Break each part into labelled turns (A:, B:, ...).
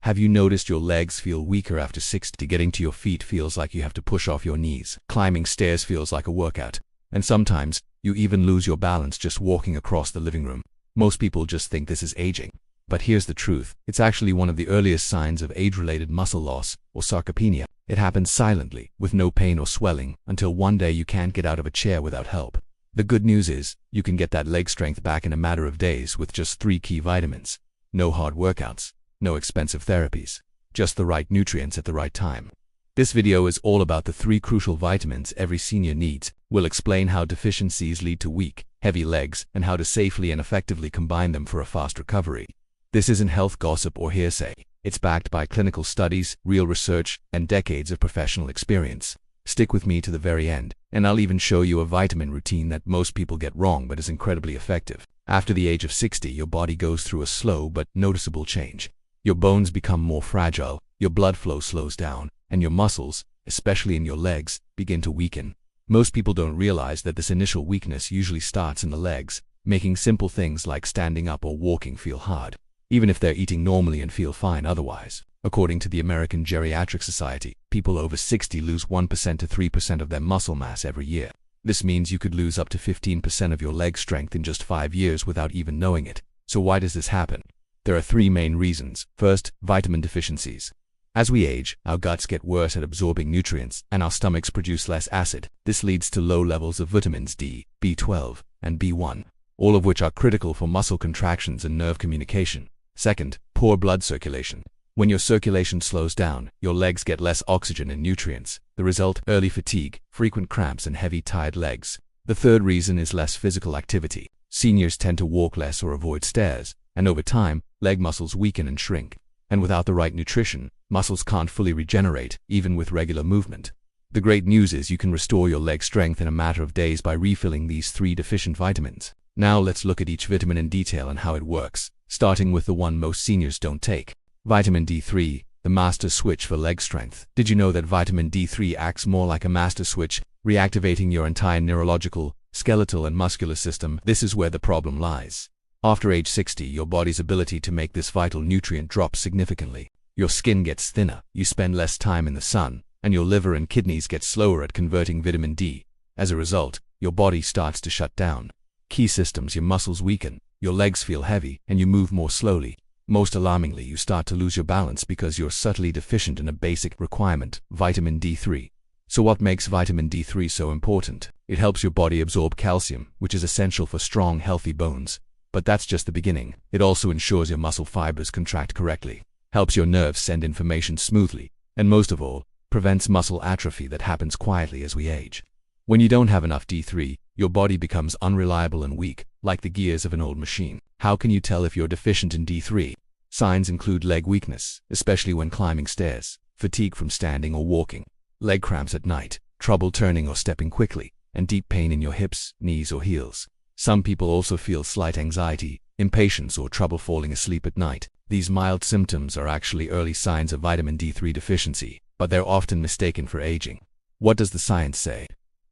A: Have you noticed your legs feel weaker after 60? Getting to your feet feels like you have to push off your knees. Climbing stairs feels like a workout. And sometimes, you even lose your balance just walking across the living room. Most people just think this is aging. But here's the truth. It's actually one of the earliest signs of age-related muscle loss, or sarcopenia. It happens silently, with no pain or swelling, until one day you can't get out of a chair without help. The good news is, you can get that leg strength back in a matter of days with just 3 key vitamins. No hard workouts. No expensive therapies. Just the right nutrients at the right time. This video is all about the 3 crucial vitamins every senior needs. We'll explain how deficiencies lead to weak, heavy legs, and how to safely and effectively combine them for a fast recovery. This isn't health gossip or hearsay. It's backed by clinical studies, real research, and decades of professional experience. Stick with me to the very end, and I'll even show you a vitamin routine that most people get wrong but is incredibly effective. After the age of 60, your body goes through a slow but noticeable change. Your bones become more fragile, your blood flow slows down, and your muscles, especially in your legs, begin to weaken. Most people don't realize that this initial weakness usually starts in the legs, making simple things like standing up or walking feel hard, even if they're eating normally and feel fine otherwise. According to the American Geriatric Society, people over 60 lose 1% to 3% of their muscle mass every year. This means you could lose up to 15% of your leg strength in just 5 years without even knowing it. So why does this happen? There are 3 main reasons. First, vitamin deficiencies. As we age, our guts get worse at absorbing nutrients, and our stomachs produce less acid. This leads to low levels of vitamins D, B12, and B1, all of which are critical for muscle contractions and nerve communication. Second, poor blood circulation. When your circulation slows down, your legs get less oxygen and nutrients. The result, early fatigue, frequent cramps, and heavy, tired legs. The third reason is less physical activity. Seniors tend to walk less or avoid stairs, and over time, leg muscles weaken and shrink. And without the right nutrition, muscles can't fully regenerate, even with regular movement. The great news is you can restore your leg strength in a matter of days by refilling these 3 deficient vitamins. Now let's look at each vitamin in detail and how it works, starting with the one most seniors don't take. Vitamin D3, the master switch for leg strength. Did you know that vitamin D3 acts more like a master switch, reactivating your entire neurological, skeletal, and muscular system? This is where the problem lies. After age 60, your body's ability to make this vital nutrient drops significantly. Your skin gets thinner, you spend less time in the sun, and your liver and kidneys get slower at converting vitamin D. As a result, your body starts to shut down. Key systems: your muscles weaken, your legs feel heavy, and you move more slowly. Most alarmingly, you start to lose your balance because you're subtly deficient in a basic requirement, vitamin D3. So what makes vitamin D3 so important? It helps your body absorb calcium, which is essential for strong, healthy bones. But that's just the beginning. It also ensures your muscle fibers contract correctly, helps your nerves send information smoothly, and most of all, prevents muscle atrophy that happens quietly as we age. When you don't have enough D3, your body becomes unreliable and weak, like the gears of an old machine. How can you tell if you're deficient in D3? Signs include leg weakness, especially when climbing stairs, fatigue from standing or walking, leg cramps at night, trouble turning or stepping quickly, and deep pain in your hips, knees, or heels. Some people also feel slight anxiety, impatience, or trouble falling asleep at night. These mild symptoms are actually early signs of vitamin D3 deficiency, but they're often mistaken for aging. What does the science say?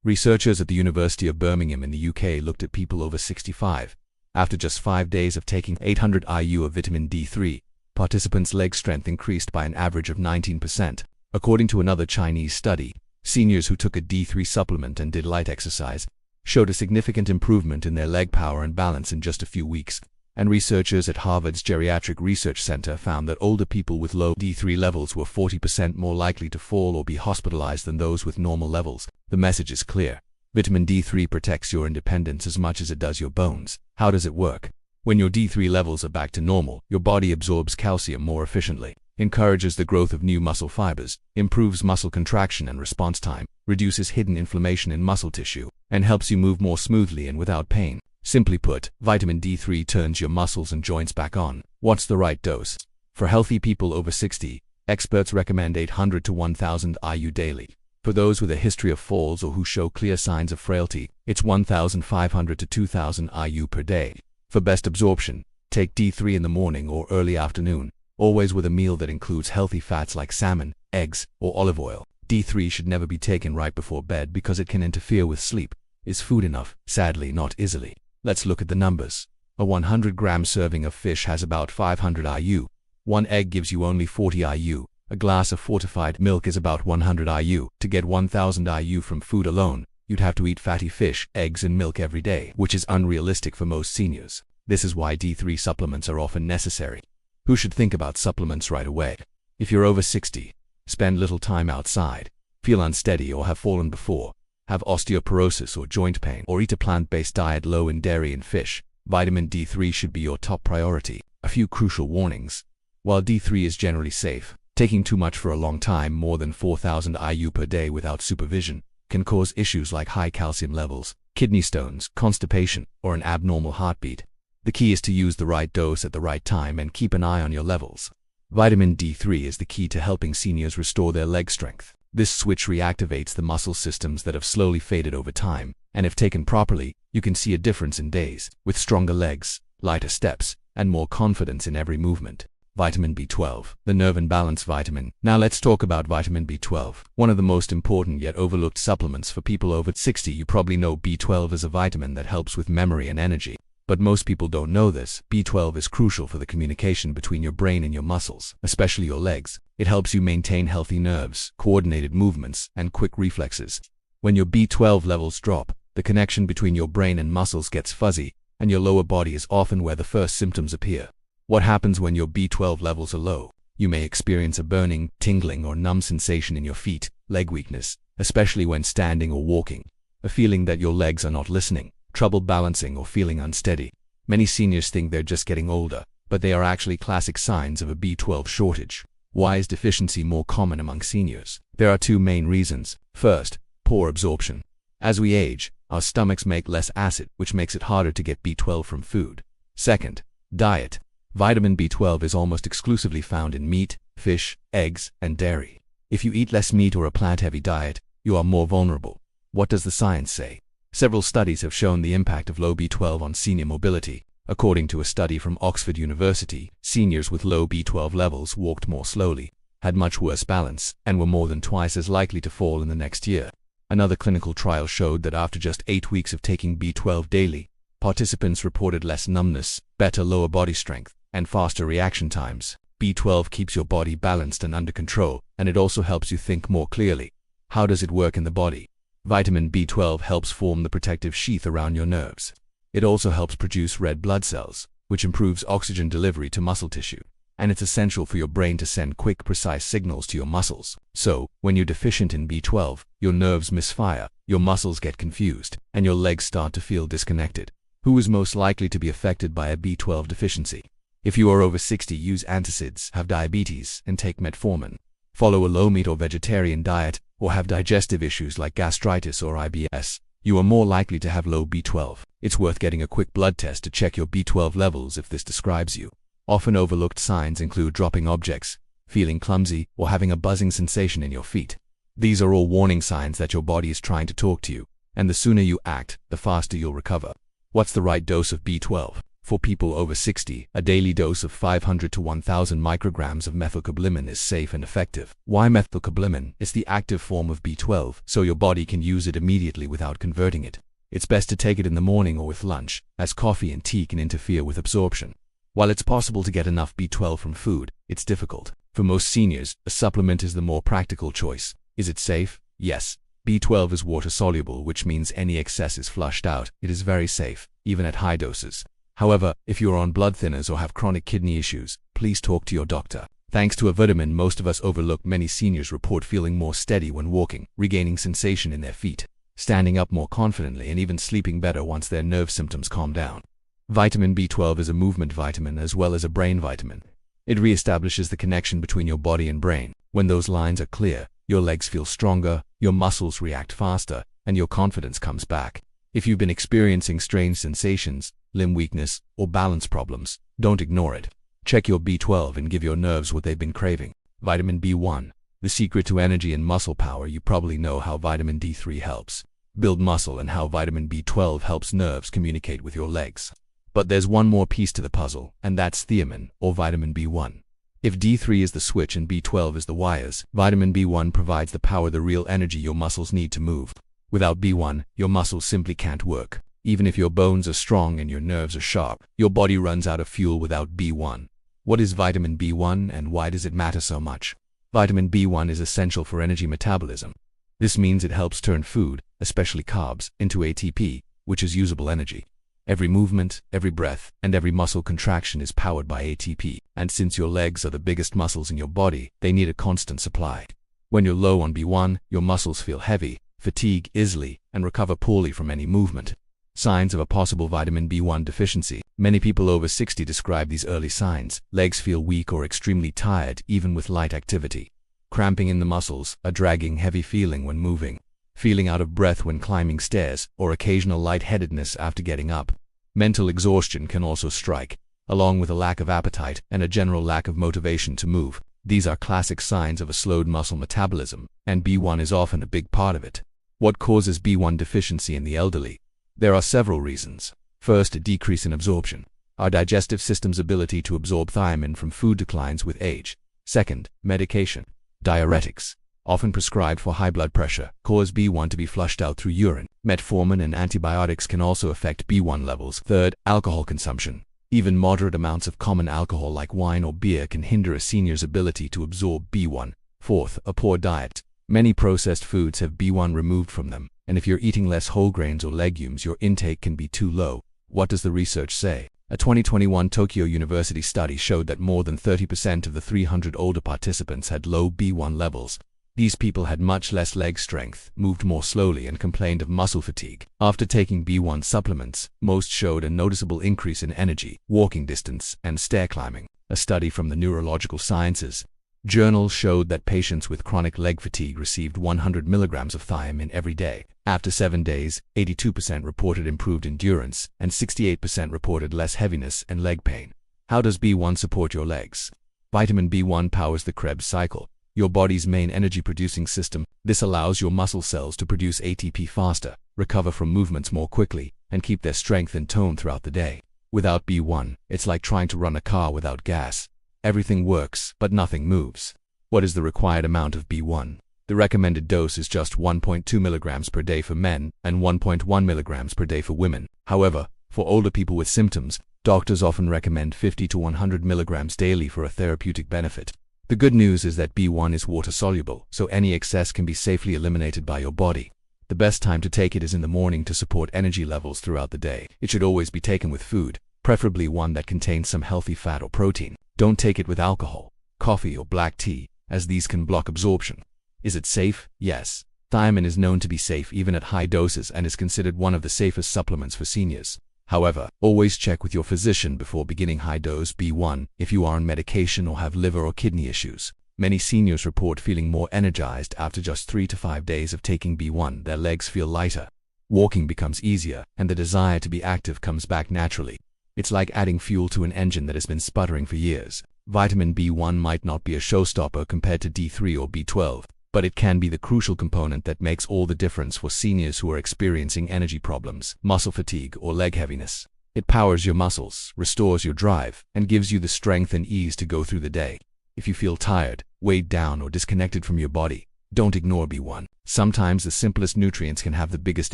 A: Researchers at the University of Birmingham in the UK looked at people over 65. After just 5 days of taking 800 IU of vitamin D3, participants' leg strength increased by an average of 19%. According to another Chinese study, seniors who took a D3 supplement and did light exercise showed a significant improvement in their leg power and balance in just a few weeks. And researchers at Harvard's Geriatric Research Center found that older people with low D3 levels were 40% more likely to fall or be hospitalized than those with normal levels. The message is clear. Vitamin D3 protects your independence as much as it does your bones. How does it work? When your D3 levels are back to normal, your body absorbs calcium more efficiently, encourages the growth of new muscle fibers, improves muscle contraction and response time, reduces hidden inflammation in muscle tissue, and helps you move more smoothly and without pain. Simply put, vitamin D3 turns your muscles and joints back on. What's the right dose? For healthy people over 60, experts recommend 800 to 1000 IU daily. For those with a history of falls or who show clear signs of frailty, it's 1500 to 2000 IU per day. For best absorption, take D3 in the morning or early afternoon, always with a meal that includes healthy fats like salmon, eggs, or olive oil. D3 should never be taken right before bed because it can interfere with sleep. Is food enough? Sadly, not easily. Let's look at the numbers. A 100-gram serving of fish has about 500 IU. One egg gives you only 40 IU. A glass of fortified milk is about 100 IU. To get 1000 IU from food alone, you'd have to eat fatty fish, eggs, and milk every day, which is unrealistic for most seniors. This is why D3 supplements are often necessary. Who should think about supplements right away? If you're over 60, spend little time outside, feel unsteady or have fallen before, have osteoporosis or joint pain, or eat a plant-based diet low in dairy and fish, vitamin D3 should be your top priority. A few crucial warnings. While D3 is generally safe, taking too much for a long time, more than 4000 IU per day without supervision, can cause issues like high calcium levels, kidney stones, constipation, or an abnormal heartbeat. The key is to use the right dose at the right time and keep an eye on your levels. Vitamin D3 is the key to helping seniors restore their leg strength. This switch reactivates the muscle systems that have slowly faded over time, and if taken properly, you can see a difference in days, with stronger legs, lighter steps, and more confidence in every movement. Vitamin B12, the nerve and balance vitamin. Now let's talk about vitamin B12, one of the most important yet overlooked supplements for people over 60. You probably know B12 is a vitamin that helps with memory and energy. But most people don't know this. B12 is crucial for the communication between your brain and your muscles, especially your legs. It helps you maintain healthy nerves, coordinated movements, and quick reflexes. When your B12 levels drop, the connection between your brain and muscles gets fuzzy, and your lower body is often where the first symptoms appear. What happens when your B12 levels are low? You may experience a burning, tingling, or numb sensation in your feet, leg weakness, especially when standing or walking, a feeling that your legs are not listening, trouble balancing, or feeling unsteady. Many seniors think they're just getting older, but they are actually classic signs of a B12 shortage. Why is deficiency more common among seniors? There are two main reasons. First, poor absorption. As we age, our stomachs make less acid, which makes it harder to get B12 from food. Second, diet. Vitamin B12 is almost exclusively found in meat, fish, eggs, and dairy. If you eat less meat or a plant-heavy diet, you are more vulnerable. What does the science say? Several studies have shown the impact of low B12 on senior mobility. According to a study from Oxford University, seniors with low B12 levels walked more slowly, had much worse balance, and were more than twice as likely to fall in the next year. Another clinical trial showed that after just 8 weeks of taking B12 daily, participants reported less numbness, better lower body strength, and faster reaction times. B12 keeps your body balanced and under control, and it also helps you think more clearly. How does it work in the body? Vitamin B12 helps form the protective sheath around your nerves. It also helps produce red blood cells, which improves oxygen delivery to muscle tissue. And it's essential for your brain to send quick, precise signals to your muscles. So, when you're deficient in B12, your nerves misfire, your muscles get confused, and your legs start to feel disconnected. Who is most likely to be affected by a B12 deficiency? If you are over 60, use antacids, have diabetes, and take metformin. Follow a low-meat or vegetarian diet, or have digestive issues like gastritis or IBS. You are more likely to have low B12. It's worth getting a quick blood test to check your B12 levels if this describes you. Often overlooked signs include dropping objects, feeling clumsy, or having a buzzing sensation in your feet. These are all warning signs that your body is trying to talk to you, and the sooner you act, the faster you'll recover. What's the right dose of B12? For people over 60, a daily dose of 500 to 1000 micrograms of methylcobalamin is safe and effective. Why methylcobalamin? It's the active form of B12, so your body can use it immediately without converting it. It's best to take it in the morning or with lunch, as coffee and tea can interfere with absorption. While it's possible to get enough B12 from food, it's difficult. For most seniors, a supplement is the more practical choice. Is it safe? Yes. B12 is water-soluble, which means any excess is flushed out. It is very safe, even at high doses. However, if you are on blood thinners or have chronic kidney issues, please talk to your doctor. Thanks to a vitamin most of us overlook, many seniors report feeling more steady when walking, regaining sensation in their feet, standing up more confidently, and even sleeping better once their nerve symptoms calm down. Vitamin B12 is a movement vitamin as well as a brain vitamin. It reestablishes the connection between your body and brain. When those lines are clear, your legs feel stronger, your muscles react faster, and your confidence comes back. If you've been experiencing strange sensations, limb weakness, or balance problems, don't ignore it. Check your B12 and give your nerves what they've been craving. Vitamin B1, the secret to energy and muscle power. You probably know how vitamin D3 helps build muscle and how vitamin B12 helps nerves communicate with your legs. But there's one more piece to the puzzle, and that's thiamine, or vitamin B1. If D3 is the switch and B12 is the wires, vitamin B1 provides the power, the real energy your muscles need to move. Without B1, your muscles simply can't work. Even if your bones are strong and your nerves are sharp, your body runs out of fuel without B1. What is vitamin B1 and why does it matter so much? Vitamin B1 is essential for energy metabolism. This means it helps turn food, especially carbs, into ATP, which is usable energy. Every movement, every breath, and every muscle contraction is powered by ATP, and since your legs are the biggest muscles in your body, they need a constant supply. When you're low on B1, your muscles feel heavy, fatigue easily, and recover poorly from any movement. Signs of a possible vitamin B1 deficiency. Many people over 60 describe these early signs. Legs feel weak or extremely tired even with light activity. Cramping in the muscles, a dragging, heavy feeling when moving. Feeling out of breath when climbing stairs, or occasional lightheadedness after getting up. Mental exhaustion can also strike, along with a lack of appetite and a general lack of motivation to move. These are classic signs of a slowed muscle metabolism, and B1 is often a big part of it. What causes B1 deficiency in the elderly? There are several reasons. First, a decrease in absorption. Our digestive system's ability to absorb thiamine from food declines with age. Second, medication. Diuretics, often prescribed for high blood pressure, cause B1 to be flushed out through urine. Metformin and antibiotics can also affect B1 levels. Third, alcohol consumption. Even moderate amounts of common alcohol like wine or beer can hinder a senior's ability to absorb B1. Fourth, a poor diet. Many processed foods have B1 removed from them, and if you're eating less whole grains or legumes, your intake can be too low. What does the research say? A 2021 Tokyo University study showed that more than 30% of the 300 older participants had low B1 levels. These people had much less leg strength, moved more slowly, and complained of muscle fatigue. After taking B1 supplements, most showed a noticeable increase in energy, walking distance, and stair climbing. A study from the Neurological Sciences journal showed that patients with chronic leg fatigue received 100 milligrams of thiamine every day. After 7 days, 82% reported improved endurance, and 68% reported less heaviness and leg pain. How does B1 support your legs? Vitamin B1 powers the Krebs cycle, your body's main energy-producing system. This allows your muscle cells to produce ATP faster, recover from movements more quickly, and keep their strength and tone throughout the day. Without B1, it's like trying to run a car without gas. Everything works, but nothing moves. What is the required amount of B1? The recommended dose is just 1.2 milligrams per day for men and 1.1 milligrams per day for women. However, for older people with symptoms, doctors often recommend 50 to 100 milligrams daily for a therapeutic benefit. The good news is that B1 is water-soluble, so any excess can be safely eliminated by your body. The best time to take it is in the morning to support energy levels throughout the day. It should always be taken with food, preferably one that contains some healthy fat or protein. Don't take it with alcohol, coffee, or black tea, as these can block absorption. Is it safe? Yes. Thiamine is known to be safe even at high doses and is considered one of the safest supplements for seniors. However, always check with your physician before beginning high-dose B1 if you are on medication or have liver or kidney issues. Many seniors report feeling more energized after just 3 to 5 days of taking B1. Their legs feel lighter. Walking becomes easier, and the desire to be active comes back naturally. It's like adding fuel to an engine that has been sputtering for years. Vitamin B1 might not be a showstopper compared to D3 or B12, but it can be the crucial component that makes all the difference for seniors who are experiencing energy problems, muscle fatigue, or leg heaviness. It powers your muscles, restores your drive, and gives you the strength and ease to go through the day. If you feel tired, weighed down, or disconnected from your body, don't ignore B1. Sometimes the simplest nutrients can have the biggest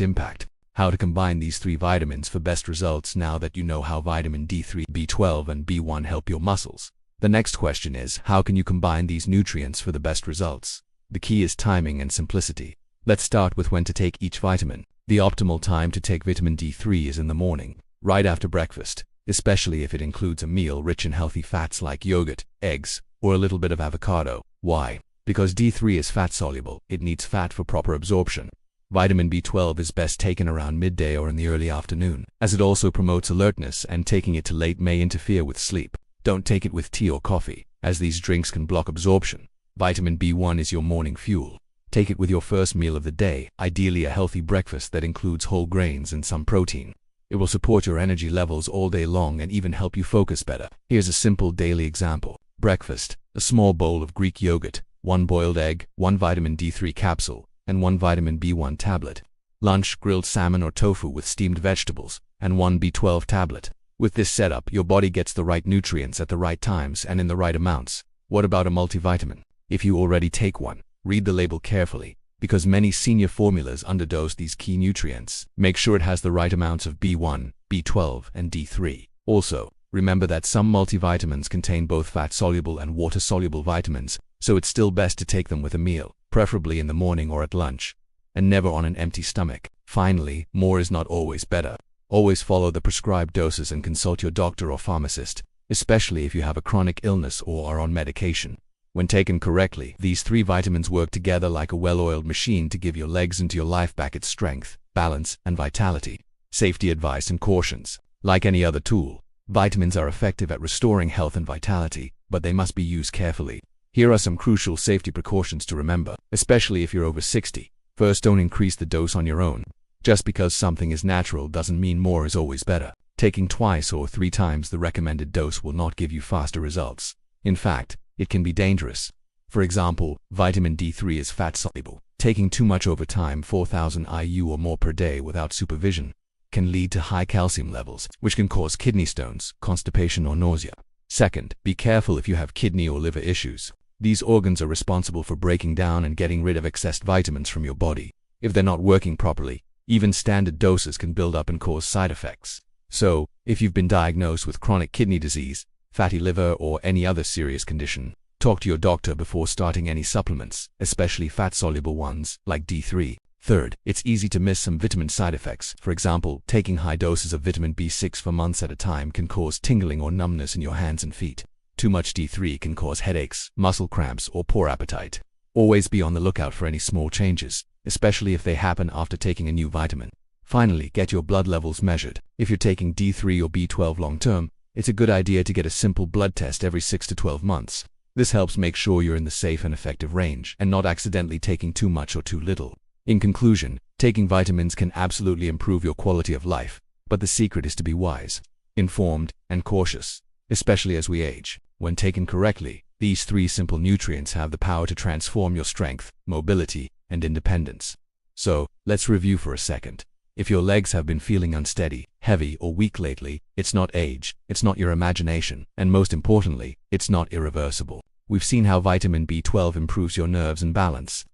A: impact. How to combine these 3 vitamins for best results. Now that you know how vitamin D3, B12, and B1 help your muscles, the next question is, how can you combine these nutrients for the best results? The key is timing and simplicity. Let's start with when to take each vitamin. The optimal time to take vitamin D3 is in the morning, right after breakfast, especially if it includes a meal rich in healthy fats like yogurt, eggs, or a little bit of avocado. Why? Because D3 is fat-soluble. It needs fat for proper absorption. Vitamin B12 is best taken around midday or in the early afternoon, as it also promotes alertness, and taking it too late may interfere with sleep. Don't take it with tea or coffee, as these drinks can block absorption. Vitamin B1 is your morning fuel. Take it with your first meal of the day, ideally a healthy breakfast that includes whole grains and some protein. It will support your energy levels all day long and even help you focus better. Here's a simple daily example. Breakfast: a small bowl of Greek yogurt, 1 boiled egg, 1 vitamin D3 capsule, and 1 vitamin B1 tablet. Lunch: grilled salmon or tofu with steamed vegetables, and 1 B12 tablet. With this setup, your body gets the right nutrients at the right times and in the right amounts. What about a multivitamin? If you already take one, read the label carefully, because many senior formulas underdose these key nutrients. Make sure it has the right amounts of B1, B12, and D3. Also, Remember that some multivitamins contain both fat-soluble and water-soluble vitamins, so it's still best to take them with a meal, preferably in the morning or at lunch, and never on an empty stomach. Finally, more is not always better. Always follow the prescribed doses and consult your doctor or pharmacist, especially if you have a chronic illness or are on medication. When taken correctly, these 3 vitamins work together like a well-oiled machine to give your legs and your life back its strength, balance, and vitality. Safety advice and cautions. Like any other tool, vitamins are effective at restoring health and vitality, but they must be used carefully. Here are some crucial safety precautions to remember, especially if you're over 60. First, don't increase the dose on your own. Just because something is natural doesn't mean more is always better. Taking 2 or 3 times the recommended dose will not give you faster results. In fact, it can be dangerous. For example, vitamin D3 is fat-soluble. Taking too much over time, 4,000 IU or more per day without supervision, can lead to high calcium levels, which can cause kidney stones, constipation, or nausea. Second, be careful if you have kidney or liver issues. These organs are responsible for breaking down and getting rid of excess vitamins from your body. If they're not working properly, even standard doses can build up and cause side effects. So, if you've been diagnosed with chronic kidney disease, fatty liver, or any other serious condition, talk to your doctor before starting any supplements, especially fat-soluble ones like D3. Third, it's easy to miss some vitamin side effects. For example, taking high doses of vitamin B6 for months at a time can cause tingling or numbness in your hands and feet. Too much D3 can cause headaches, muscle cramps, or poor appetite. Always be on the lookout for any small changes, especially if they happen after taking a new vitamin. Finally, get your blood levels measured. If you're taking D3 or B12 long-term, it's a good idea to get a simple blood test every 6 to 12 months. This helps make sure you're in the safe and effective range and not accidentally taking too much or too little. In conclusion, taking vitamins can absolutely improve your quality of life, but the secret is to be wise, informed, and cautious, especially as we age. When taken correctly, these 3 simple nutrients have the power to transform your strength, mobility, and independence. So, let's review for a second. If your legs have been feeling unsteady, heavy, or weak lately, it's not age, it's not your imagination, and most importantly, it's not irreversible. We've seen how vitamin B12 improves your nerves and balance.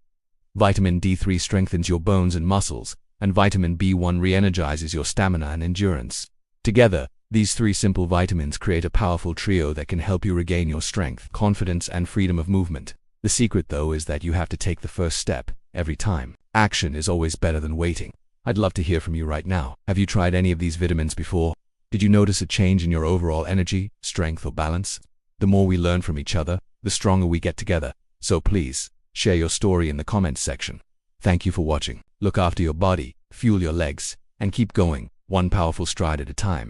A: Vitamin D3 strengthens your bones and muscles, and vitamin B1 re-energizes your stamina and endurance. Together, these 3 simple vitamins create a powerful trio that can help you regain your strength, confidence, and freedom of movement. The secret, though, is that you have to take the first step every time. Action is always better than waiting. I'd love to hear from you right now. Have you tried any of these vitamins before? Did you notice a change in your overall energy, strength, or balance? The more we learn from each other, the stronger we get together. So please, share your story in the comments section. Thank you for watching. Look after your body, fuel your legs, and keep going, one powerful stride at a time.